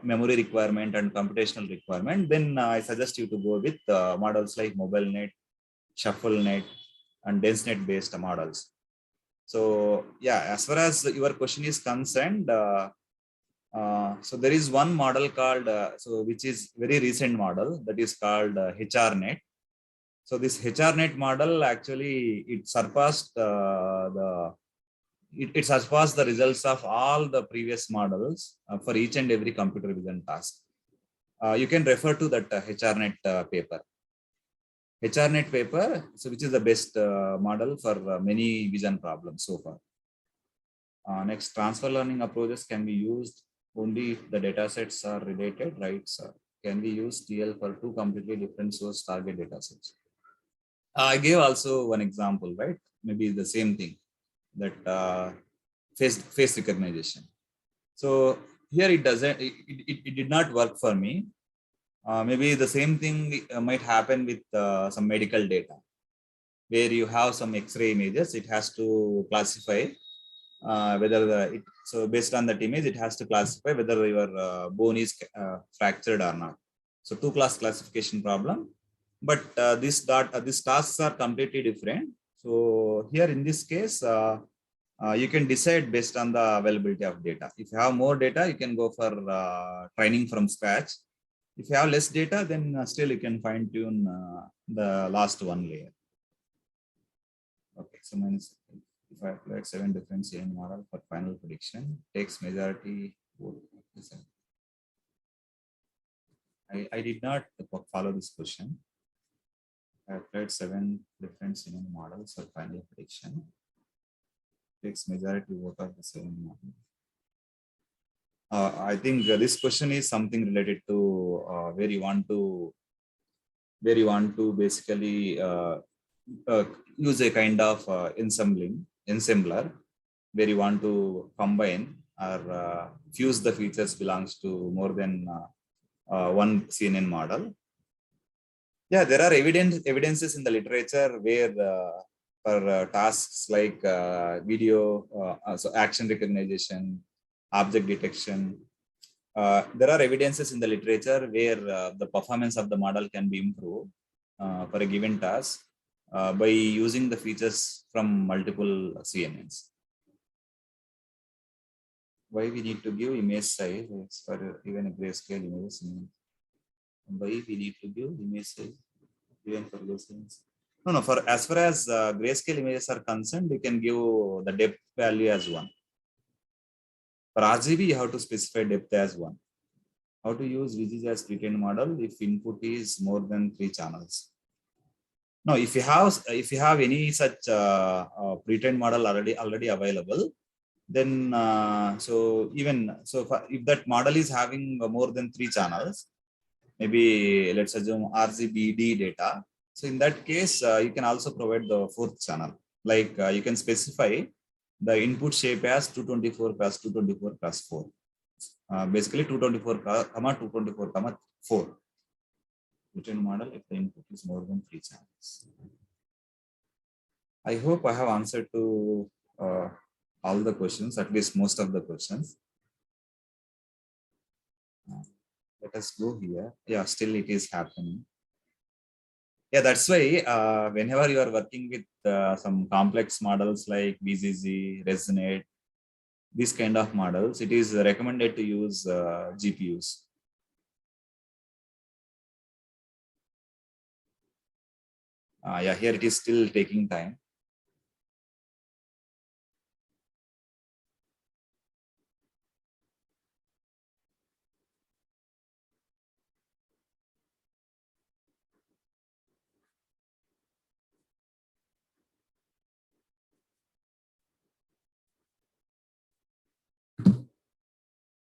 memory requirement and computational requirement, then I suggest you to go with models like MobileNet, ShuffleNet, and DenseNet based models. So yeah, as far as your question is concerned, so there is one model called, which is very recent model, that is called HRNet. So this HRNet model actually it surpassed it surpassed the results of all the previous models for each and every computer vision task. You can refer to that HRNet paper. HRNet paper, so which is the best model for many vision problems so far. Next, transfer learning approaches can be used only if the data sets are related, right? So can we use TL for two completely different source target data sets? I gave also one example, right? Maybe the same thing, that face recognition. So here it doesn't, it did not work for me. Maybe the same thing might happen with some medical data, where you have some X-ray images. It has to classify whether so based on that image, it has to classify whether your bone is fractured or not. So two class classification problem. but these tasks are completely different. So here in this case, you can decide based on the availability of data. If you have more data, you can go for training from scratch. If you have less data, then still you can fine tune the last one layer. Okay, so minus if I applied 7 different CNN model for final prediction, takes majority vote. I did not follow this question. I applied 7 different CNN models for final prediction. Takes majority vote of the 7 model. I think this question is something related to where you want to basically use a kind of ensembler where you want to combine or fuse the features belongs to more than one CNN model. Yeah, there are evidences in the literature where for tasks like video, so action recognition, object detection, there are evidences in the literature where the performance of the model can be improved for a given task by using the features from multiple CNNs. Why we need to give image size for even a grayscale images? Why we need to give image size even for grayscale? No. For as far as grayscale images are concerned, you can give the depth value as 1. For RGB, you have to specify depth as 1. How to use VGG as pre-trained model if input is more than 3 channels? No, if you have any such pre-trained model already available, then if that model is having more than 3 channels, maybe let's assume RGBD data. So in that case, you can also provide the 4th channel. Like you can specify the input shape as 224 plus 224 plus 4. Basically 224 comma 224 comma 4. Written model if the input is more than 3 channels. I hope I have answered to all the questions, at least most of the questions. Let us go here. Yeah, still it is happening. Yeah, that's why whenever you are working with some complex models like VGG, Resonate, these kind of models, it is recommended to use GPUs. Yeah, here it is still taking time.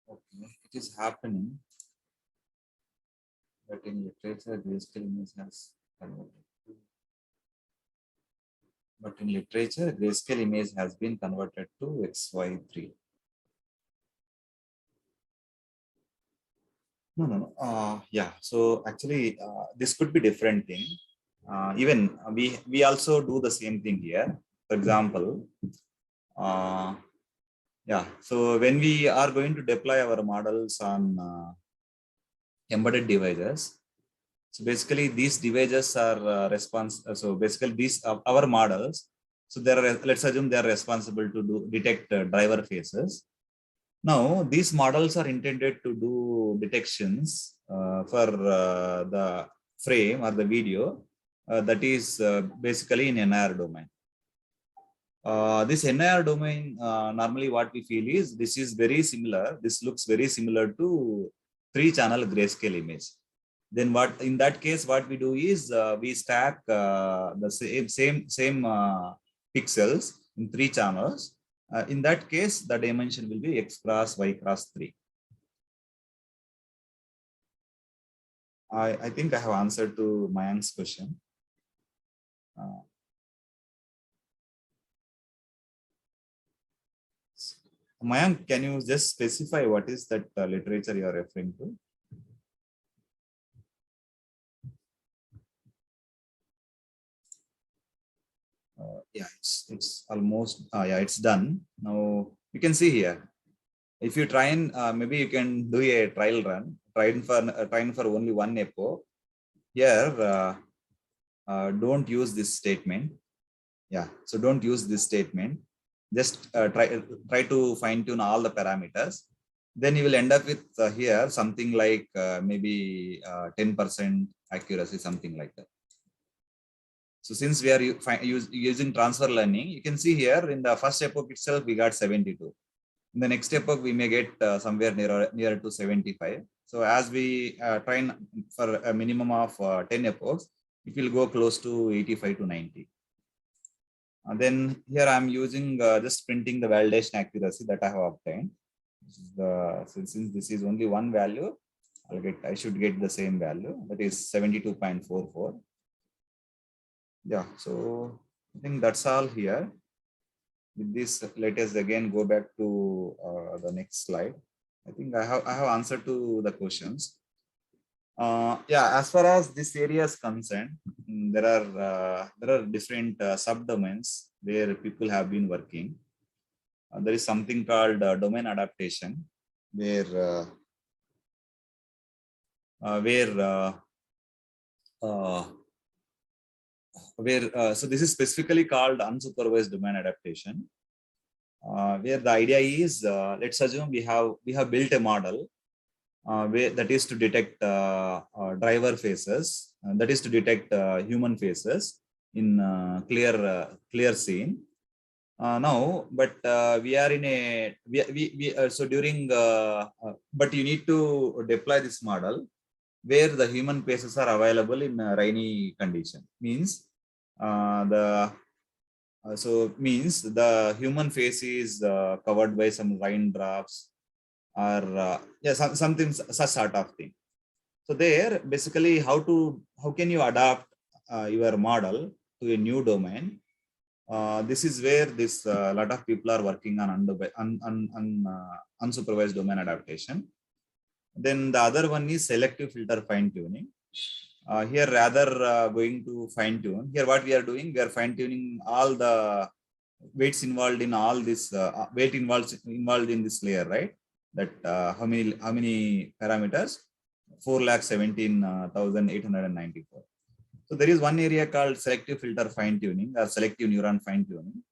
Okay, it is happening. But in literature, grayscale image has converted. But in literature, grayscale image has been converted to XY3. No. Yeah. So actually, this could be different thing. Even we also do the same thing here. For example, yeah. So when we are going to deploy our models on embedded devices, so basically these devices are so basically these our models. So let's assume they are responsible to detect driver faces. Now, these models are intended to do detections for the frame or the video that is basically in NIR domain. This NIR domain, normally what we feel is this is very similar. This looks very similar to 3-channel grayscale image. Then what in that case, what we do is we stack the same pixels in 3 channels. In that case, the dimension will be X cross Y cross 3. I think I have answered to Mayank's question. Mayank, can you just specify what is that literature you are referring to? Yeah, it's almost yeah, it's done. Now you can see here. If you try and maybe you can do a trial run, trying for only one epoch. Here don't use this statement. Yeah, so don't use this statement. Just try to fine tune all the parameters. Then you will end up with here something like maybe 10% accuracy, something like that. So since we are using transfer learning, you can see here in the first epoch itself, we got 72. In the next epoch, we may get somewhere nearer to 75. So as we train for a minimum of 10 epochs, it will go close to 85 to 90. Then here I'm using just printing the validation accuracy that I have obtained. Since this is only one value, I should get the same value, that is 72.44. Yeah, so I think that's all here. With this, let us again go back to the next slide. I think I have answered to the questions. Yeah, as far as this area is concerned, there are different subdomains where people have been working. There is something called domain adaptation, where so this is specifically called unsupervised domain adaptation, where the idea is, let's assume we have built a model where that is to detect driver faces, that is to detect human faces in clear scene. Now, but we are in a so during but you need to deploy this model where the human faces are available in rainy condition. Means means the human face is covered by some raindrops or yeah, something such sort of thing. So there, basically, how can you adapt your model to a new domain? This is where this lot of people are working on unsupervised domain adaptation. Then the other one is selective filter fine tuning. Here, rather going to fine tune, here what we are doing, we are fine tuning all the weights involved in all this weight involved in this layer, right? That how many parameters? 4,17,894. So there is one area called selective filter fine tuning or selective neuron fine tuning.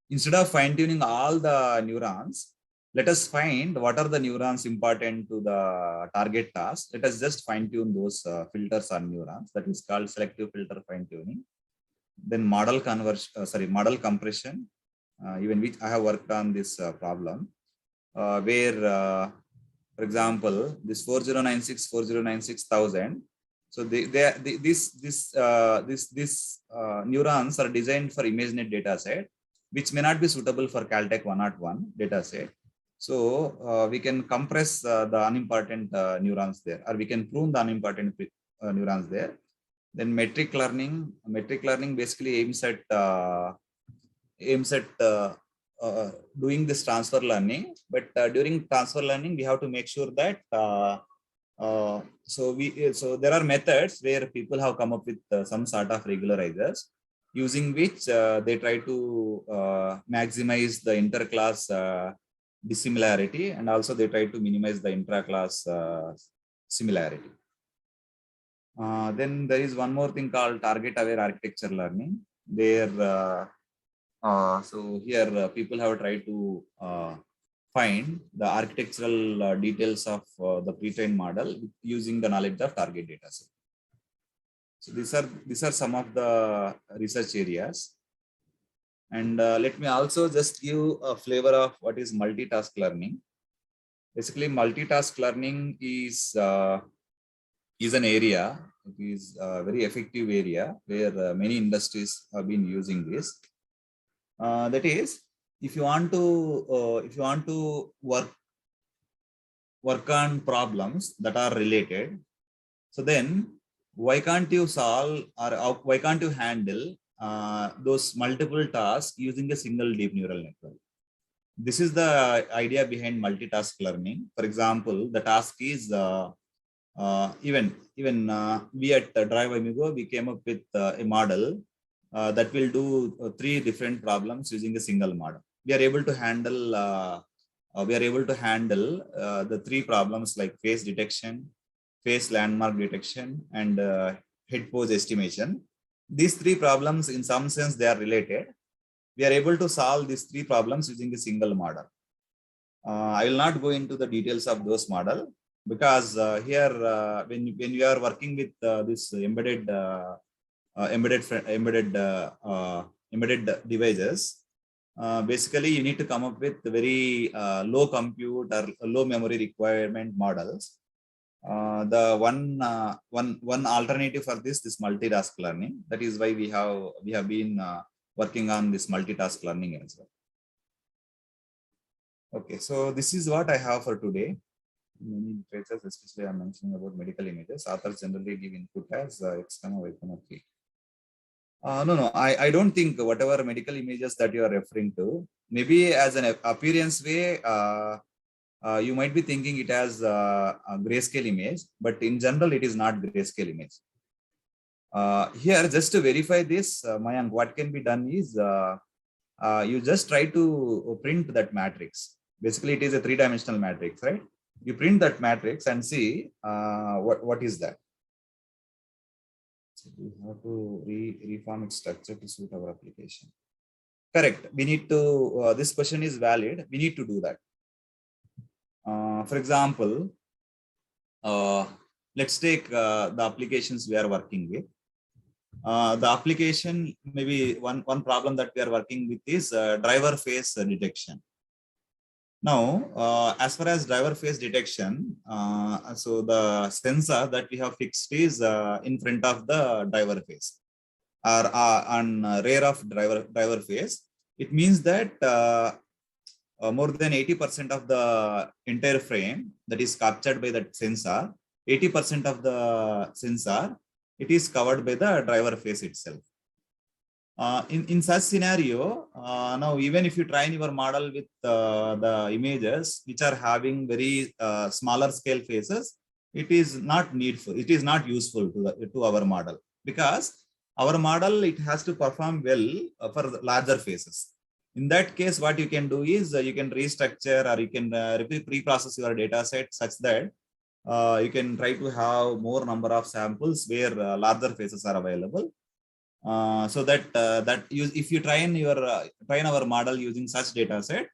Instead of fine tuning all the neurons, let us find what are the neurons important to the target task. Let us just fine tune those filters on neurons. That is called selective filter fine tuning. Then model compression, even which I have worked on this problem, where, for example, this 4096,000. So these neurons are designed for ImageNet data set, which may not be suitable for Caltech 101 data set. So we can compress the unimportant neurons there, or we can prune the unimportant neurons there. Then metric learning basically aims at doing this transfer learning. But during transfer learning, we have to make sure that so there are methods where people have come up with some sort of regularizers, using which they try to maximize the interclass dissimilarity, and also they try to minimize the intraclass similarity. Then there is one more thing called target aware architecture learning, where so here people have tried to find the architectural details of the pre-trained model using the knowledge of target data set. So these are some of the research areas. And let me also just give a flavor of what is multitask learning. Basically, multitask learning is an area. It is a very effective area where many industries have been using this. That is, if you want to work on problems that are related, so then why can't you solve, or why can't you handle those multiple tasks using a single deep neural network? This is the idea behind multitask learning. For example, the task is even we at Drive Amigo, we came up with a model that will do 3 different problems using a single model. We are able to handle the 3 problems like face detection, face landmark detection, and head pose estimation these three problems, in some sense, they are related. We are able to solve these three problems using a single model. I will not go into the details of those model because here when you are working with this embedded devices, basically you need to come up with very low compute or low memory requirement models. The one alternative for this multitask learning. That is why we have been working on this multitask learning as well. Okay, so this is what I have for today. Many literatures, especially I'm mentioning about medical images, authors generally give input as x, y, 3. No, I don't think whatever medical images that you are referring to, maybe as an appearance way, you might be thinking it as a grayscale image, but in general, it is not grayscale image. Here, just to verify this, Mayank, what can be done is you just try to print that matrix. Basically, it is a 3-dimensional matrix, right? You print that matrix and see what is that. So we have to reform its structure to suit our application. Correct. We need to, this question is valid. We need to do that. For example, let's take the applications we are working with. The application, maybe one problem that we are working with is driver face detection. Now, as far as driver face detection, so the sensor that we have fixed is in front of the driver face, or on rear of driver face. It means that more than 80% of the entire frame that is captured by that sensor, 80% of the sensor, it is covered by the driver face itself. In such scenario, now even if you train your model with the images which are having very smaller scale faces, it is not needful. It is not useful to our model, because our model, it has to perform well for larger faces. In that case, what you can do is you can restructure, or you can pre-process your data set such that you can try to have more number of samples where larger faces are available. So that if you train our model using such data set,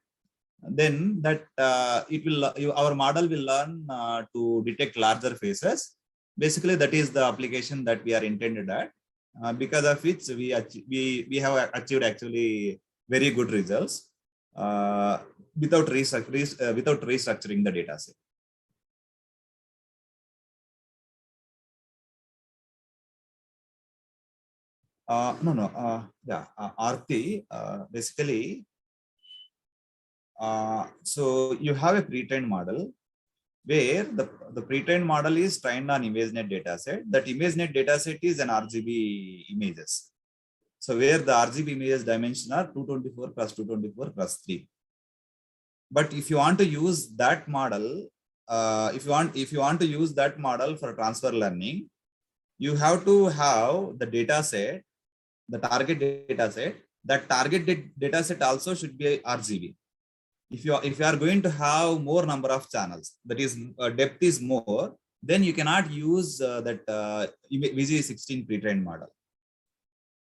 then that our model will learn to detect larger faces. Basically, that is the application that we are intended at, because of which we have achieved actually very good results without restructuring the data set. Yeah, Aarti, basically, so you have a pre-trained model where the pre-trained model is trained on ImageNet dataset. That ImageNet dataset is an RGB images. So where the RGB images dimension are 224 plus 224 plus 3. But if you want to use that model, if you want to use that model for transfer learning, you have to have the data set, the target data set. That target data set also should be RGB. If you are going to have more number of channels, that is depth is more, then you cannot use that VG16 pre-trained model.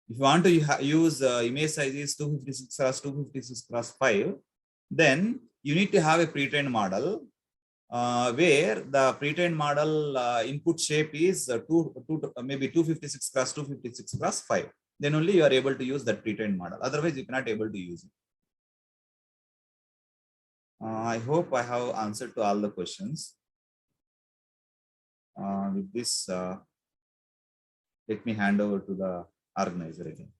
If you want to use image size is 256 cross 256 cross 5, then you need to have a pre-trained model where the pre-trained model input shape is maybe 256 cross 256 cross 5. Then only you are able to use that pre-trained model. Otherwise, you cannot able to use it. I hope I have answered to all the questions. With this, let me hand over to the organizer again.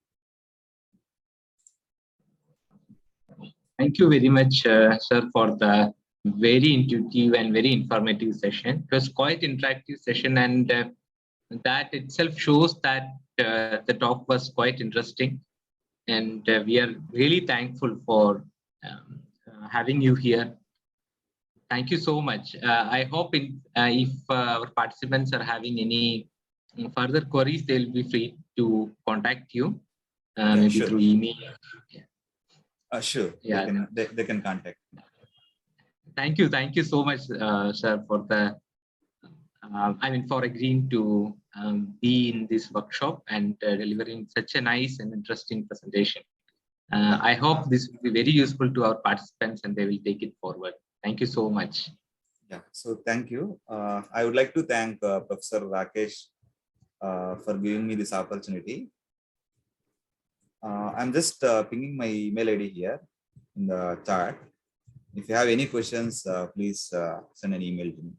Thank you very much, sir, for the very intuitive and very informative session. It was quite interactive session, and that itself shows that the talk was quite interesting. And we are really thankful for having you here. Thank you so much. I hope if our participants are having any further queries, they'll be free to contact you, maybe sure. through email. Sure. Yeah, they can contact. Thank you so much, sir, for the for agreeing to be in this workshop and delivering such a nice and interesting presentation. I hope this will be very useful to our participants and they will take it forward. Thank you so much. Yeah, so thank you. I would like to thank Professor Rakesh for giving me this opportunity. I'm just pinging my email ID here in the chat. If you have any questions, please send an email to me.